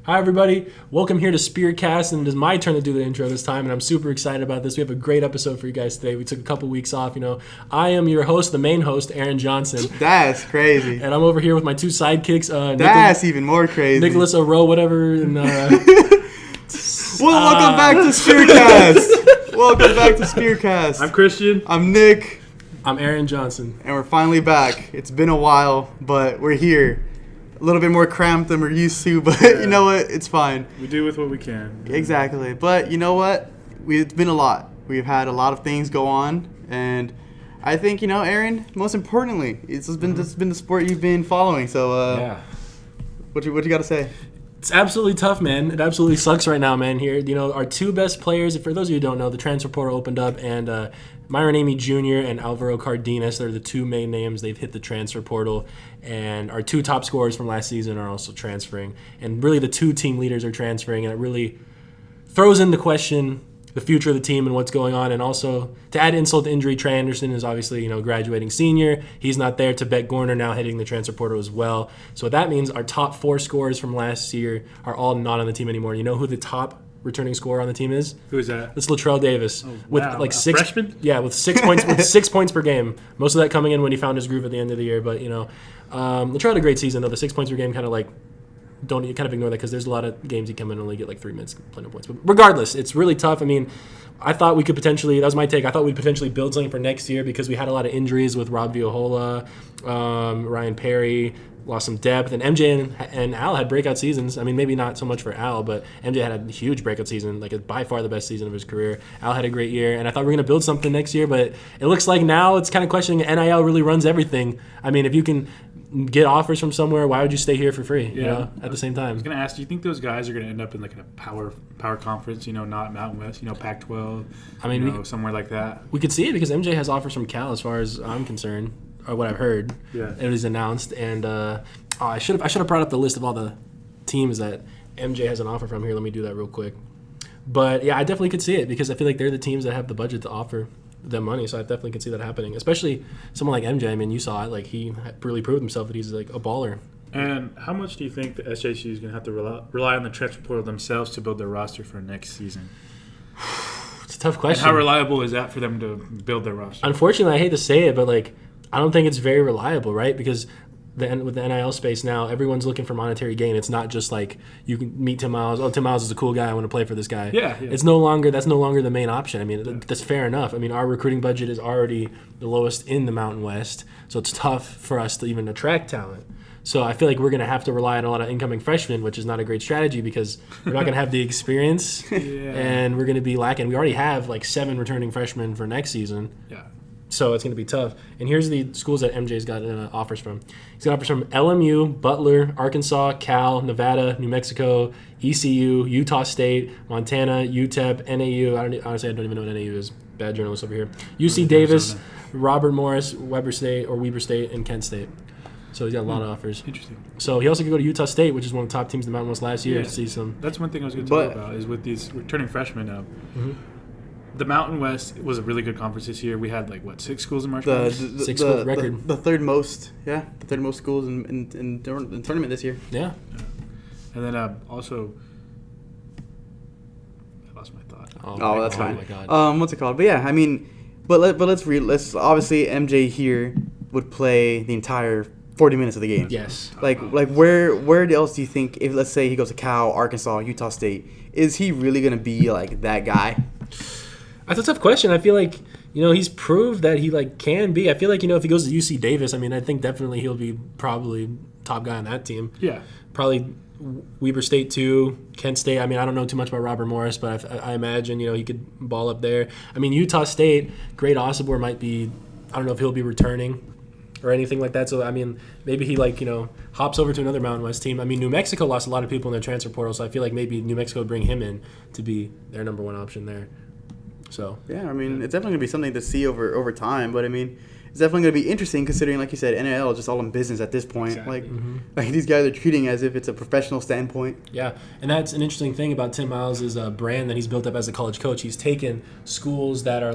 Hi, everybody. Welcome here to SpearCast, and it is my turn to do the intro this time, and I'm super excited about this. We have a great episode for you guys today. We took a couple weeks off. I am your host, the main host, Aaron Johnson. That's crazy. And I'm over here with my two sidekicks. That's even more crazy. Nicholas O'Roe, whatever. And, welcome back to SpearCast. Welcome back to SpearCast. I'm Christian. I'm Nick. I'm Aaron Johnson. And we're finally back. It's been a while, but we're here. A little bit more cramped than we're used to, but You know what? It's fine. We do with what we can. Exactly. But you know what? It's been a lot. We've had a lot of things go on, and I think, Aaron, most importantly, this has been the sport you've been following. So, what you got to say? It's absolutely tough, man. It absolutely sucks right now, man. Here, our two best players, for those of you who don't know, the transfer portal opened up, and Myron Amy Jr. and Alvaro Cardenas, they're the two main names. They've hit the transfer portal, and our two top scorers from last season are also transferring. And really, the two team leaders are transferring, and it really throws into question the future of the team and what's going on. And also, to add insult to injury, Trey Anderson is obviously, graduating senior. He's not there. Tibet Gorner now hitting the transfer portal as well. So what that means, our top four scorers from last year are all not on the team anymore. You know who the top returning scorer on the team is? Who is that? It's Latrell Davis. Oh, with wow. like six freshman? Yeah, with 6 points with 6 points per game. Most of that coming in when he found his groove at the end of the year. But Latrell had a great season though. The 6 points per game don't ignore that, because there's a lot of games he come in and only get like 3 minutes, plenty of points. But regardless, it's really tough. I mean, I thought we could potentially, that was my take, I thought we'd potentially build something for next year because we had a lot of injuries with Rob Viohola, Ryan Perry, lost some depth, and MJ and Al had breakout seasons. I mean, maybe not so much for Al, but MJ had a huge breakout season, like by far the best season of his career. Al had a great year, and I thought we were going to build something next year, but it looks like now it's kind of questioning NIL really runs everything. I mean, if you can get offers from somewhere, why would you stay here for free? At the same time. I was going to ask, do you think those guys are going to end up in like a power conference, not Mountain West, Pac-12, I mean, somewhere like that? We could see it because MJ has offers from Cal as far as I'm concerned, or what I've heard. Yeah. It was announced, and I should have brought up the list of all the teams that MJ has an offer from here. Let me do that real quick. But yeah, I definitely could see it because I feel like they're the teams that have the budget to offer them money, so I definitely could see that happening. Especially someone like MJ. I mean, you saw it; like he really proved himself that he's like a baller. And how much do you think the SJC is going to have to rely on the transfer portal themselves to build their roster for next season? It's a tough question. And how reliable is that for them to build their roster? Unfortunately, I hate to say it, but I don't think it's very reliable, right? Because with the NIL space now, everyone's looking for monetary gain. It's not just like you can meet Tim Miles. Oh, Tim Miles is a cool guy. I want to play for this guy. Yeah. That's no longer the main option. I mean, that's fair enough. I mean, our recruiting budget is already the lowest in the Mountain West, so it's tough for us to even attract talent. So I feel like we're going to have to rely on a lot of incoming freshmen, which is not a great strategy because we're not going to have the experience, and we're going to be lacking. We already have like 7 returning freshmen for next season. Yeah. So it's going to be tough. And here's the schools that MJ's got offers from. He's got offers from LMU, Butler, Arkansas, Cal, Nevada, New Mexico, ECU, Utah State, Montana, UTEP, NAU. Honestly, I don't even know what NAU is. Bad journalist over here. UC Davis, Robert Morris, Weber State, and Kent State. So he's got a lot of offers. Interesting. So he also could go to Utah State, which is one of the top teams in the Mountain West last year, to see some. That's one thing I was going to talk about is with these returning freshmen now. Mm-hmm. The Mountain West was a really good conference this year. We had 6 schools in March. Six schools record. The third most, the third most schools in tournament this year. Yeah. And then also, I lost my thought. Oh, that's fine. Oh my God. What's it called? But yeah, I mean, let's obviously MJ here would play the entire 40 minutes of the game. Yes. Where else do you think, if let's say he goes to Cal, Arkansas, Utah State, is he really gonna be like that guy? That's a tough question. I feel like, he's proved that he can be. I feel like, if he goes to UC Davis, I mean, I think definitely he'll be probably top guy on that team. Yeah. Probably Weber State too, Kent State. I mean, I don't know too much about Robert Morris, but I imagine, he could ball up there. I mean, Utah State, Great Osibor might be, I don't know if he'll be returning or anything like that. So, I mean, maybe he hops over to another Mountain West team. I mean, New Mexico lost a lot of people in their transfer portal, so I feel like maybe New Mexico would bring him in to be their number one option there. So yeah, I mean, it's definitely gonna be something to see over time. But I mean, it's definitely gonna be interesting considering, like you said, NIL is just all in business at this point. Exactly. Like these guys are treating it as if it's a professional standpoint. Yeah, and that's an interesting thing about Tim Miles' brand that he's built up as a college coach. He's taken schools that are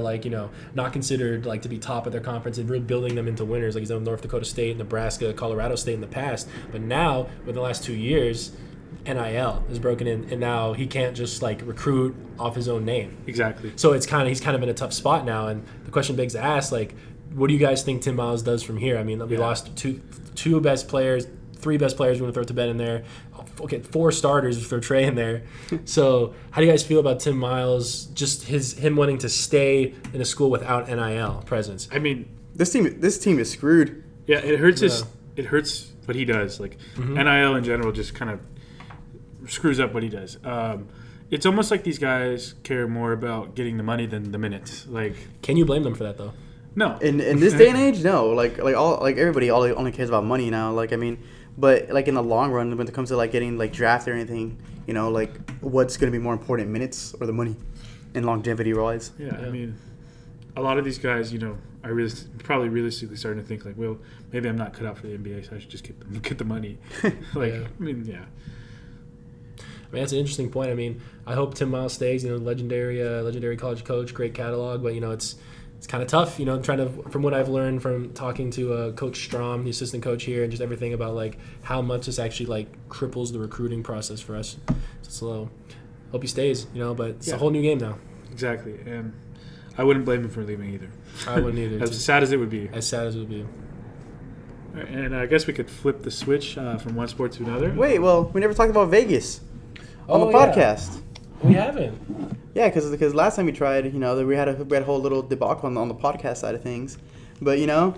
not considered to be top of their conference and really building them into winners. Like he's done North Dakota State, Nebraska, Colorado State in the past, but now with the last 2 years, NIL is broken in, and now he can't just like recruit off his own name. Exactly. So he's kind of in a tough spot now, and the question begs to ask, like, what do you guys think Tim Miles does from here? I mean, we lost two best players, 3 best players. We're going to throw to bed in there. Okay, 4 starters if throw Trey in there. So how do you guys feel about Tim Miles? Just him wanting to stay in a school without NIL presence. I mean, this team is screwed. Yeah, it hurts it hurts what he does. Like NIL in general just kind of screws up what he does. It's almost like these guys care more about getting the money than the minutes. Like, can you blame them for that though? No. In this day and age, no. Like everybody only cares about money now. Like, I mean, but like in the long run, when it comes to like getting like drafted or anything, you know, like what's going to be more important, minutes or the money, and longevity wise. Yeah, I mean, a lot of these guys, you know, are probably realistically starting to think like, well, maybe I'm not cut out for the NBA, so I should just get the money. Like, I mean, yeah. I mean, that's an interesting point. I mean, I hope Tim Miles stays. You know, legendary college coach, great catalog, but you know, it's kind of tough, you know, from what I've learned from talking to Coach Strom, the assistant coach here, and just everything about, like, how much this actually, like, cripples the recruiting process for us. So, hope he stays, you know, but it's a whole new game now. Exactly, and I wouldn't blame him for leaving either. I wouldn't either. As sad as it would be. As sad as it would be. Right, and I guess we could flip the switch from one sport to another. Wait, well, we never talked about Vegas on the podcast. We haven't. Yeah, because last time we tried, you know, we had a whole little debacle on the podcast side of things, but you know,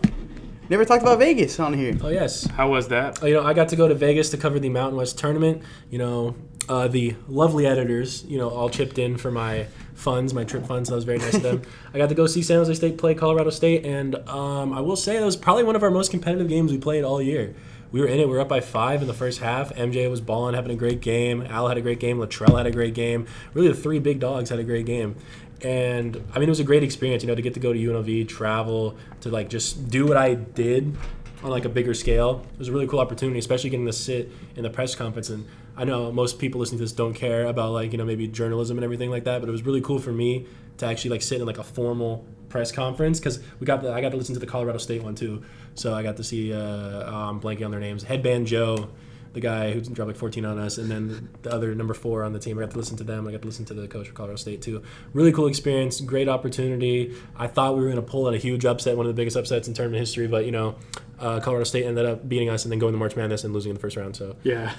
never talked about Vegas on here. Oh yes. How was that? You know, I got to go to Vegas to cover the Mountain West tournament. You know, the lovely editors, you know, all chipped in for my funds, my trip funds. So that was very nice of them. I got to go see San Jose State play Colorado State, and I will say that was probably one of our most competitive games we played all year. We were in it. We were up by 5 in the first half. MJ was balling, having a great game. Al had a great game. Latrell had a great game. Really, the 3 big dogs had a great game. And, I mean, it was a great experience, you know, to get to go to UNLV, travel, to, like, just do what I did on, like, a bigger scale. It was a really cool opportunity, especially getting to sit in the press conference. And I know most people listening to this don't care about, like, you know, maybe journalism and everything like that, but it was really cool for me to actually, like, sit in, like, a formal press conference, because I got to listen to the Colorado State one too, so I got to see I'm blanking on their names, Headband Joe, the guy who dropped like 14 on us, and then the other number 4 on the team. I got to listen to them. I got to listen to the coach for Colorado State too. Really cool experience, great opportunity. I thought we were going to pull out a huge upset, one of the biggest upsets in tournament history, but you know, Colorado State ended up beating us and then going to March Madness and losing in the first round. So yeah.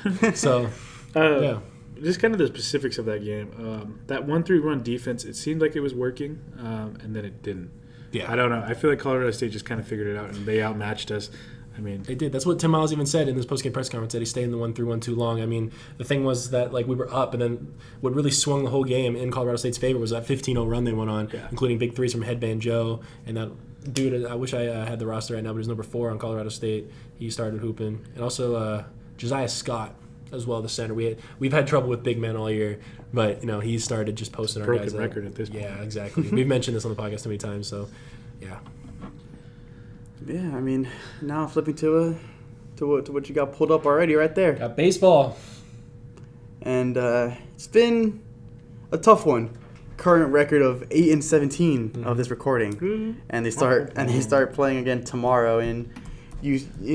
Yeah. Just kind of the specifics of that game. That 1-3 run defense, it seemed like it was working, and then it didn't. Yeah. I don't know. I feel like Colorado State just kind of figured it out, and they outmatched us. I mean, they did. That's what Tim Miles even said in his postgame press conference, that he stayed in the 1-3-1 too long. I mean, the thing was that, like, we were up, and then what really swung the whole game in Colorado State's favor was that 15-0 run they went on, including big threes from Headband Joe. And that dude, I wish I had the roster right now, but he's number 4 on Colorado State. He started hooping. And also Josiah Scott as well, the center. We've had trouble with big men all year, but, you know, he started just posting our guys up. Broken record at this point. Yeah, exactly. We've mentioned this on the podcast too many times, so, yeah. Yeah, I mean, now flipping to what you got pulled up already right there. Got baseball. And it's been a tough one. Current record of 8-17 of this recording, and they start playing again tomorrow in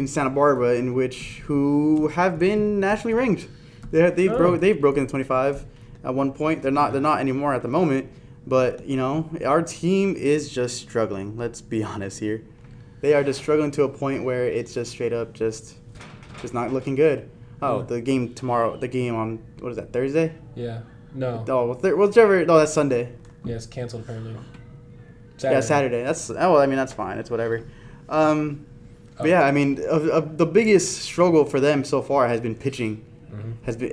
Santa Barbara, who have been nationally ranked. They've broken the 25 at one point. They're not anymore at the moment. But you know, our team is just struggling. Let's be honest here. They are just struggling to a point where it's just straight up just not looking good. Oh, the game tomorrow. The game on, what is that, Thursday? Yeah. No. Oh, whichever. No, that's Sunday. Yeah, it's canceled apparently. Saturday. Yeah, Saturday. That's fine. It's whatever. But yeah, I mean, the biggest struggle for them so far has been pitching. Mm-hmm.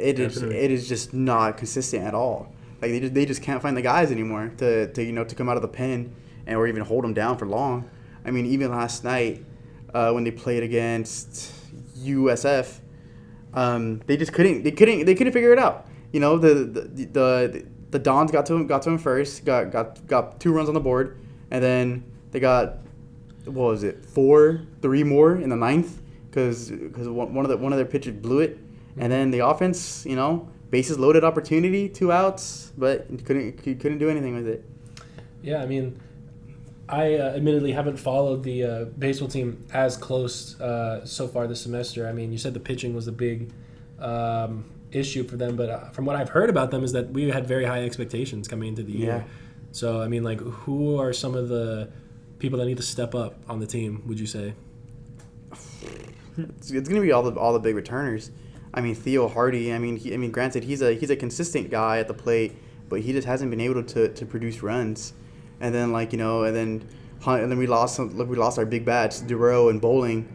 It is just not consistent at all. Like they just can't find the guys anymore to come out of the pen or even hold them down for long. I mean, even last night when they played against USF, they just couldn't figure it out. You know, the Dons got to him first, got 2 runs on the board, and then they got, what was it, 3 more in the 9th because one of their pitchers blew it, and then the offense, you know, bases loaded opportunity, 2 outs, but he couldn't do anything with it. Yeah, I mean, I admittedly haven't followed the baseball team as close so far this semester. I mean, you said the pitching was the big issue for them. But from what I've heard about them is that we had very high expectations coming into the year. So, I mean, like, who are some of the people that need to step up on the team, would you say? It's going to be all the big returners. I mean, Theo Hardy. I mean, granted, he's a consistent guy at the plate, but he just hasn't been able to produce runs. And then and then we lost our big bats, Duro and Bowling.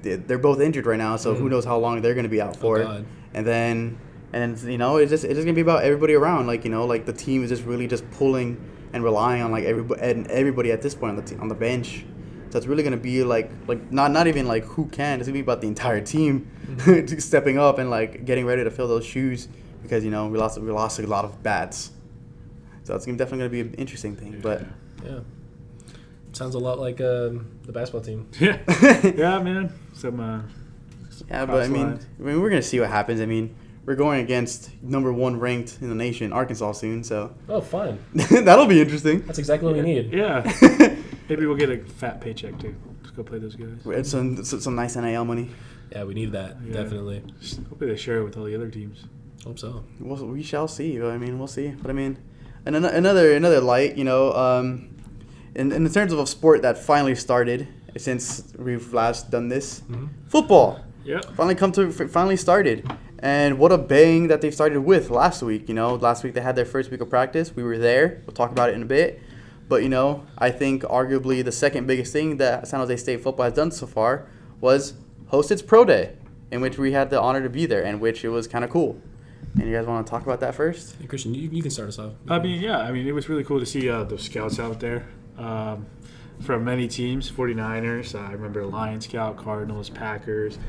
They're both injured right now, so who knows how long they're going to be out for. And then it's just going to be about everybody around. Like the team is just really just pulling and relying on everybody at this point on the bench. So it's really going to be like not even like who can. It's going to be about the entire team stepping up and like getting ready to fill those shoes because we lost a lot of bats. So it's definitely going to be an interesting thing. But yeah, sounds a lot like the basketball team. Yeah, yeah, man. But I mean, we're going to see what happens. I mean, we're going against number 1 ranked in the nation, Arkansas, soon. So fun. That'll be interesting. That's exactly what we need. Yeah. Maybe we'll get a fat paycheck too. Let's go play those guys. Some nice NIL money. Yeah, we need that definitely. Hopefully they share it with all the other teams. Hope so. We shall see. I mean, we'll see. But I mean, and another light. In the terms of a sport that finally started since we've last done this, football. Yeah. Finally started. And what a bang that they started with last week. Last week they had their first week of practice. We were there. We'll talk about it in a bit. But, I think arguably the second biggest thing that San Jose State football has done so far was host its pro day, in which we had the honor to be there, and which it was kind of cool. And you guys want to talk about that first? Hey, Christian, you can start us off. I mean, it was really cool to see the scouts out there from many teams, 49ers. I remember Lions Scout, Cardinals, Packers.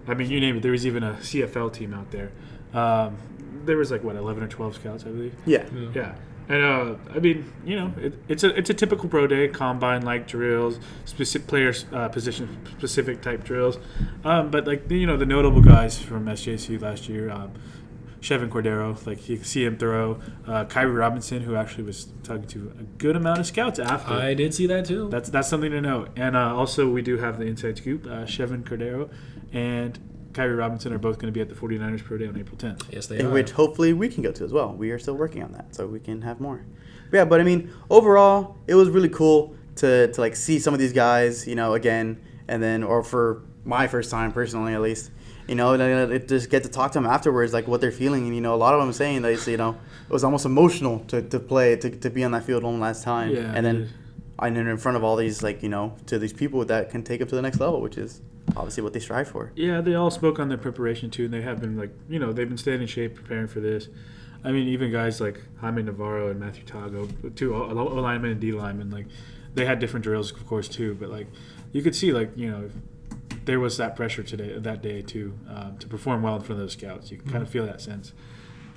I mean, you name it. There was even a CFL team out there. There was 11 or 12 scouts, I believe. Yeah. And I mean, it's a typical pro day, combine-like drills, specific players, position-specific type drills. But the notable guys from SJC last year, Chevin Cordero, you can see him throw. Kyrie Robinson, who actually was talking to a good amount of scouts after. I did see that too. That's something to note. And also we do have the inside scoop. Chevin Cordero and Kyrie Robinson are both going to be at the 49ers Pro Day on April 10th. Yes, they are. In which hopefully we can go to as well. We are still working on that, so we can have more. But I mean, overall, it was really cool to see some of these guys, again, and then, or for my first time personally at least, just get to talk to them afterwards, what they're feeling. And, a lot of them saying that, it was almost emotional to play, to be on that field one last time. Yeah, and then in front of all these, to these people that can take them to the next level, which is obviously what they strive for. Yeah, they all spoke on their preparation too, and they have been they've been staying in shape, preparing for this. I mean, even guys like Jaime Navarro and Matthew Tago, two O-linemen and D-linemen, they had different drills, of course, too. But you could see, there was that pressure that day too, to perform well in front of those scouts. You can kind of feel that sense.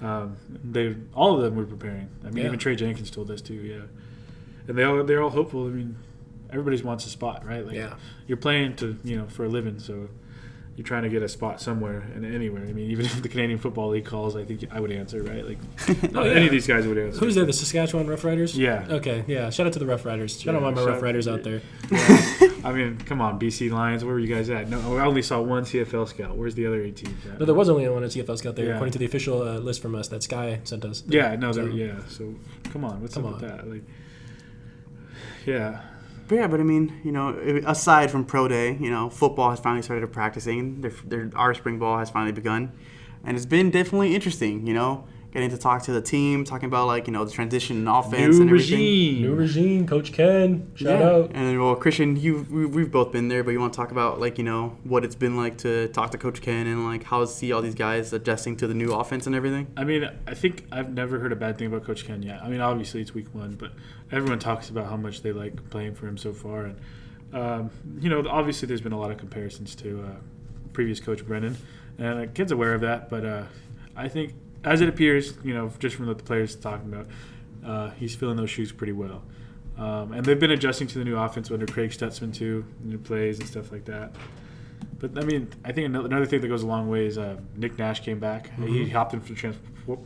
All of them were preparing. I mean, even Trey Jenkins told us too. Yeah, and they're all hopeful. I mean, everybody wants a spot, right? You're playing for a living, so you're trying to get a spot somewhere and anywhere. I mean, even if the Canadian Football League calls, I think I would answer, right? Any of these guys would answer. Who's there? The Saskatchewan Roughriders? Yeah. Okay. Yeah. Shout out to the Roughriders. Shout out all my Roughriders out there. Yeah. I mean, come on, BC Lions. Where were you guys at? No, I only saw one CFL scout. Where's the other 8 teams at? No, there was only one CFL scout there, according to the official list from us that Sky sent us. Yeah. No. So come on. What's up with that? Yeah. But I mean, aside from pro day, football has finally started practicing. Our spring ball has finally begun, and it's been definitely interesting. Getting to talk to the team, talking about the transition in offense and everything. New regime, Coach Ken. Shout out. And then, Christian, we've both been there, but you want to talk about what it's been like to talk to Coach Ken and how to see all these guys adjusting to the new offense and everything. I mean, I think I've never heard a bad thing about Coach Ken yet. I mean, obviously it's week 1, but everyone talks about how much they like playing for him so far, and obviously there's been a lot of comparisons to previous coach Brennan, and Ken's aware of that, but I think, as it appears, just from what the players are talking about, he's filling those shoes pretty well. And they've been adjusting to the new offense under Craig Stutzman, too, new plays and stuff like that. But, I mean, I think another thing that goes a long way is Nick Nash came back. Mm-hmm. He hopped in for the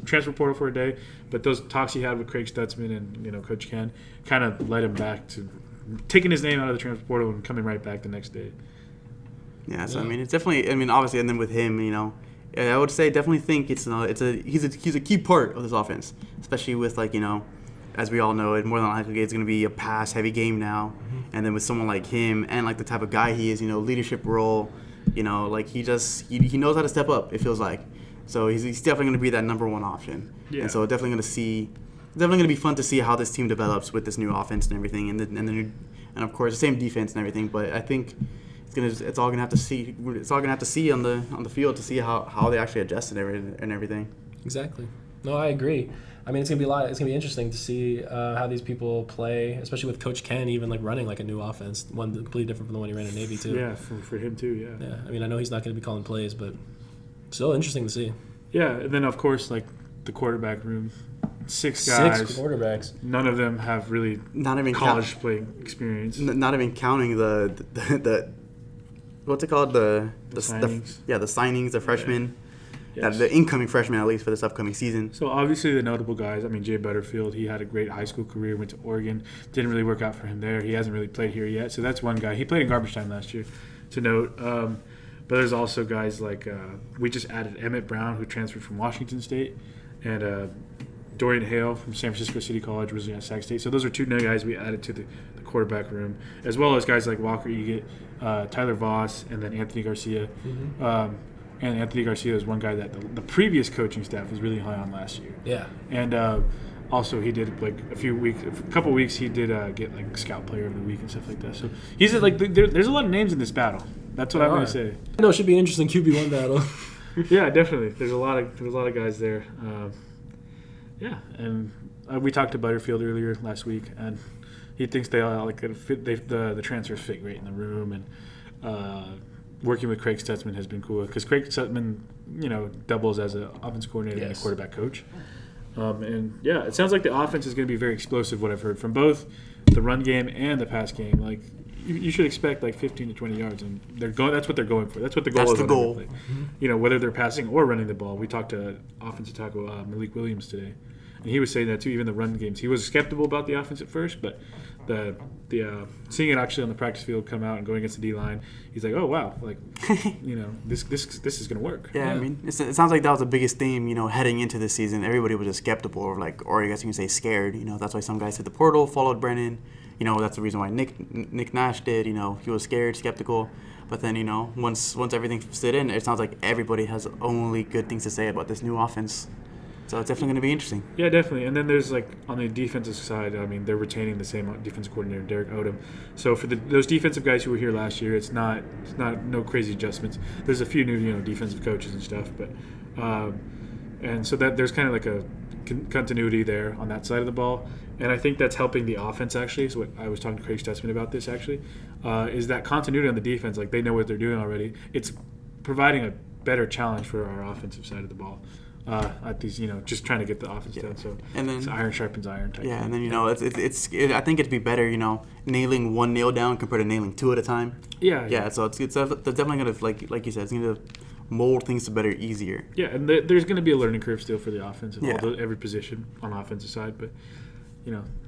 transfer portal for a day. But those talks he had with Craig Stutzman and Coach Ken kind of led him back to taking his name out of the transfer portal and coming right back the next day. Yeah, so, I mean, it's definitely – I mean, obviously, and then with him, I would say definitely think he's a key part of this offense, especially with as we all know, it more than likely it's going to be a pass-heavy game now, and then with someone like him and like the type of guy he is, leadership role, he knows how to step up. It feels like, so he's definitely going to be that number one option, and so definitely going to be fun to see how this team develops with this new offense and everything, and of course the same defense and everything. But I think it's all gonna have to see on the field to see how they actually adjust and everything. Exactly. No, I agree. I mean, it's gonna be interesting to see how these people play, especially with Coach Ken even running a new offense, one completely different from the one he ran in Navy too. Yeah, for him too. Yeah. Yeah. I mean, I know he's not gonna be calling plays, but still interesting to see. Yeah, and then of course the quarterback room, 6 guys. 6 quarterbacks. None of them have really not even college playing experience. Not even counting the what's it called the signings. The signings, the freshmen. Yes. The incoming freshmen, at least for this upcoming season. So obviously the notable guys. I mean, Jay Butterfield. He had a great high school career. Went to Oregon. Didn't really work out for him there. He hasn't really played here yet. So that's one guy. He played in garbage time last year, to note. But there's also guys like we just added Emmett Brown, who transferred from Washington State, and Dorian Hale from San Francisco City College, originally at Sac State. So those are 2 new guys we added to the quarterback room, as well as guys like Walker Eget, Tyler Voss, and then Anthony Garcia. And Anthony Garcia is one guy that the previous coaching staff was really high on last year. Yeah. And also he did a couple weeks he did get scout player of the week and stuff like that. So he's there's a lot of names in this battle. That's what I'm going to say. I know it should be an interesting QB1 battle. Yeah, definitely. There's a lot of guys there. And we talked to Butterfield earlier last week, and he thinks they all the transfers fit great in the room, and working with Craig Stutzman has been cool because Craig Stutzman, doubles as an offense coordinator and a quarterback coach. It sounds like the offense is going to be very explosive. What I've heard from both the run game and the pass game, you should expect 15 to 20 yards, and that's what they're going for. That's what the goal is. That's the goal. Whether they're passing or running the ball. We talked to offensive tackle Malik Williams today, and he was saying that too. Even the run games, he was skeptical about the offense at first, but the seeing it actually on the practice field come out and going against the D line, he's like, oh wow, this is gonna work. Yeah, I mean, it sounds like that was the biggest theme, heading into this season. Everybody was just skeptical, or I guess you can say scared. That's why some guys hit the portal, followed Brennan. That's the reason why Nick Nash did. He was scared, skeptical. But then, once everything fit in, it sounds like everybody has only good things to say about this new offense. So it's definitely going to be interesting. Yeah, definitely. And then there's on the defensive side, I mean, they're retaining the same defensive coordinator, Derek Odom. So for those defensive guys who were here last year, it's not no crazy adjustments. There's a few new defensive coaches and stuff, but and so that there's kind of a continuity there on that side of the ball. And I think that's helping the offense, actually. So what I was talking to Craig Stutzman about this, actually, is that continuity on the defense. They know what they're doing already. It's providing a better challenge for our offensive side of the ball. At these, just trying to get the offense done. So and then, it's iron sharpens iron type. Yeah, thing. And then it's I think it'd be better, nailing one nail down compared to nailing 2 at a time. Yeah. Yeah. So it's definitely gonna like you said, it's gonna mold things to better easier. Yeah, and there's gonna be a learning curve still for the offense and every position on the offensive side, but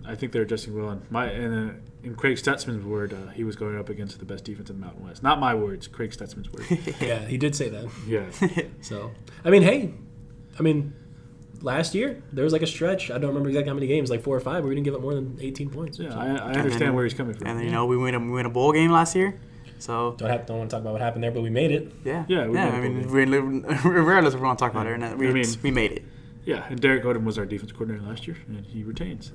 I think they're adjusting well. And in Craig Stutzman's word, he was going up against the best defense in the Mountain West. Not my words, Craig Stutzman's words. Yeah, he did say that. Yeah. So last year there was a stretch. I don't remember exactly how many games, 4 or 5, where we didn't give up more than 18 points. Yeah, so. I understand where he's coming from. And then we win a bowl game last year. So don't want to talk about what happened there, but we made it. Yeah. Regardless if we want to talk about it, we made it. Yeah, and Derek Odom was our defense coordinator last year, and he retains.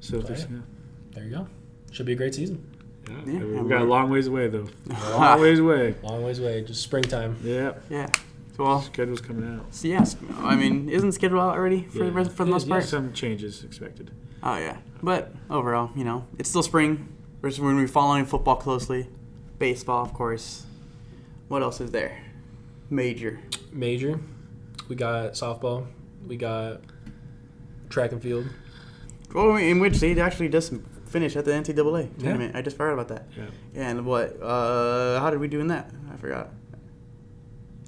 There you go. Should be a great season. Yeah, we've got a long ways away, though. Long ways away. Just springtime. Yeah. Well, schedule's coming out. So yes, isn't schedule out already for the most part? Some changes expected. Oh yeah, but overall, it's still spring. We're going to be following football closely, baseball, of course. What else is there? Major. We got softball. We got track and field. Well, in which they actually just finished at the NCAA tournament. Yeah. I just forgot about that. Yeah. And what? How did we do in that? I forgot.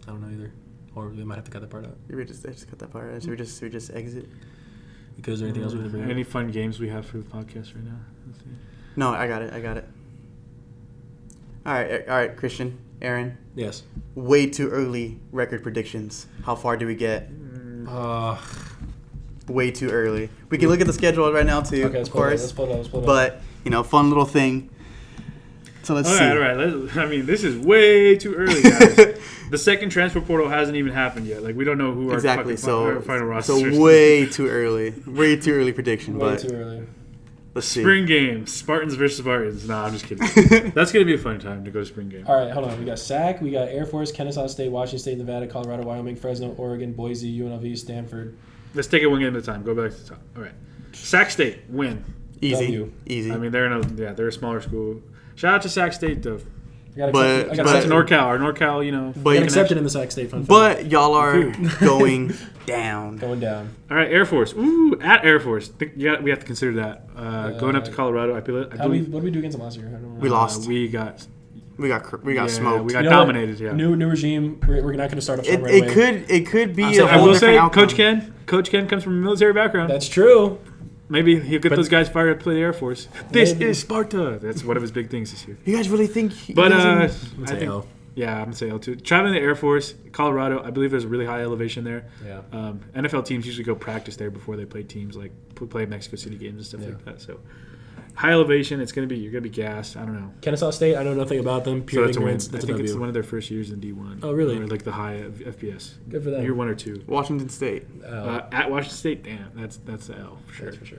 I don't know either. Or we might have to cut that part out. I just cut that part out. So we just exit. Because is there anything else we can bring up? Any fun games we have for the podcast right now? No, I got it. All right, Christian. Aaron, Yes. way too early record predictions. How far do we get? Way too early. We can look at the schedule right now too, Okay, of course. Let's pull it up. But, fun little thing. So let's see. All right. This is way too early, guys. The second transfer portal hasn't even happened yet. Like, we don't know who our final roster is. So way too early. Way too early prediction. Way too early. Let's see. Spring game. Spartans versus Spartans. Nah, I'm just kidding. That's going to be a fun time to go to spring game. All right, hold on. We got SAC, we got Air Force, Kennesaw State, Washington State, Nevada, Colorado, Wyoming, Fresno, Oregon, Boise, UNLV, Stanford. Let's take it one game at a time. Go back to the top. All right. Sac State, win. Easy. I mean, they're a smaller school. Shout out to Sac State, though. I got accepted. NorCal. Our NorCal, But got accepted in the Sac State. Fun but y'all are going down. Going down. All right, Air Force. Ooh, at Air Force. We have to consider that. Going up to Colorado, I believe. What did we do against them last year? I don't remember. We lost. We got smoked. We got dominated. Yeah. New regime. We're not going to start off strong right It away. It could be I a whole will different say, outcome. Coach Ken comes from a military background. That's true. Maybe he'll get those guys fired up to play the Air Force. This Maybe. is Sparta. That's one of his big things this year. You guys really think? But I'm gonna say L. Yeah, I'm gonna say L too. Traveling the Air Force, Colorado, I believe there's a really high elevation there. Yeah. NFL teams usually go practice there before they play teams like play Mexico City games and stuff like that. So high elevation, you're gonna be gassed. I don't know. Kennesaw State, I know nothing about them. Pure So that's a win. ignorance. I That's a think W. it's one of their first years in D1. Oh, really? Or like the high FBS. Good for them. Year 1 or 2. Washington State, At Washington State, damn, that's the L for sure. That's for sure.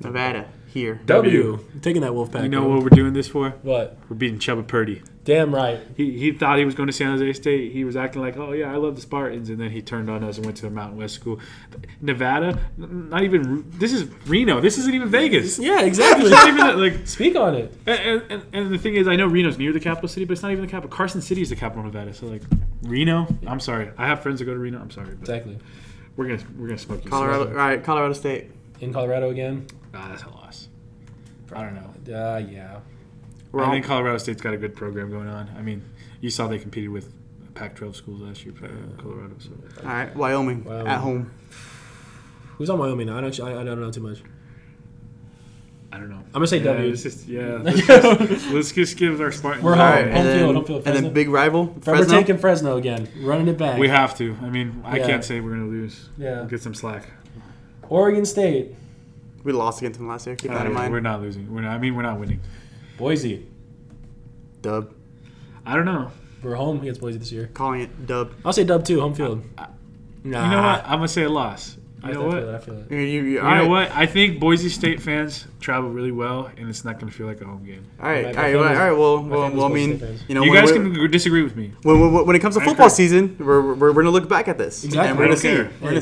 Nevada, here. W. Taking that Wolfpack. You know what we're doing this for? What? We're beating Chubba Purdy. Damn right. He thought he was going to San Jose State. He was acting like, oh, yeah, I love the Spartans. And then he turned on us and went to a Mountain West school. Nevada, not even – this is Reno. This isn't even Vegas. Yeah, exactly. It's not even like, Speak on it. and the thing is, I know Reno's near the capital city, but it's not even the capital. Carson City is the capital of Nevada. So, like, Reno, I'm sorry. I have friends that go to Reno. I'm sorry. But Exactly. We're gonna smoke you. Colorado, right? Colorado State. In Colorado again? That's a loss. I don't know. Yeah. I think Colorado State's got a good program going on. I mean, you saw they competed with Pac-12 schools last year, Colorado. So. All right, Wyoming at home. Who's on Wyoming now? I don't know too much. I don't know. I'm gonna say W. Let's just give our Spartans. We're home. Home field. And then big rival, We're taking Fresno again. Running it back. We have to. I mean, I can't say we're gonna lose. Yeah. We'll get some slack. Oregon State. We lost against them last year. Keep that in mind. We're not losing. We're not winning. Boise. Dub. I don't know. We're home against Boise this year. Calling it dub. I'll say dub too. Home field. You know what? I'm gonna say a loss. I feel it. You know what? I think Boise State fans travel really well, and it's not going to feel like a home game. All right. Well, I mean, you guys can disagree with me. When it comes to football season, we're going to look back at this. Exactly. And we're going to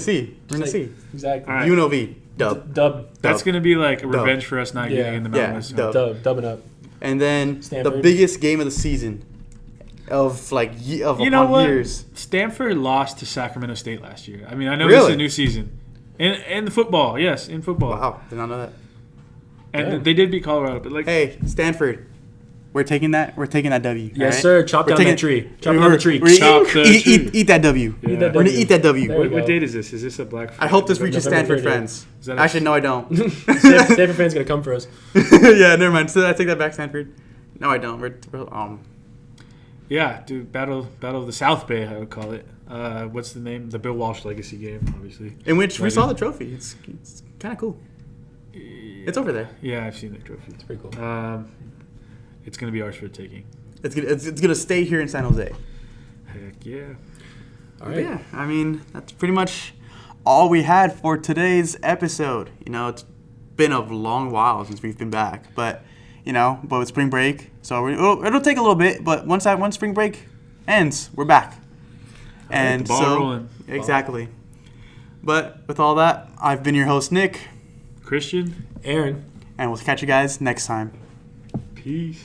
see. We're going to see. Exactly. Right. UNLV, dub. That's going to be like a revenge for us not getting in the Mountain West. Dubbing up. And then Stanford. the biggest game of the season of years. Stanford lost to Sacramento State last year. I mean, I know Really? this is a new season. In football, yes, in football. Wow, did not know that. And they did beat Colorado, but like, hey, Stanford, we're taking that W. Yes, right? sir. Chop down that tree. Chop down the tree. Eat that W. Yeah. We're gonna eat that W. There you go. what date is this? Is this a Black Friday? I hope this reaches November Stanford 30th. friends. Is that Actually, no, I don't. Stanford fans gonna come for us. Yeah, never mind. So I take that back, Stanford. No, I don't. Yeah, dude, Battle of the South Bay, I would call it. What's the name? The Bill Walsh Legacy game, obviously. In which we saw the trophy. It's kind of cool. It's over there. Yeah, I've seen the trophy. It's pretty cool. It's gonna be ours for the taking. It's gonna stay here in San Jose. Heck yeah. All right. Yeah, I mean that's pretty much all we had for today's episode. It's been a long while since we've been back, but with spring break, so it'll take a little bit. But once spring break ends, we're back. And the ball so rolling. Exactly. But with all that, I've been your host, Nick. Christian. Aaron. And we'll catch you guys next time. Peace.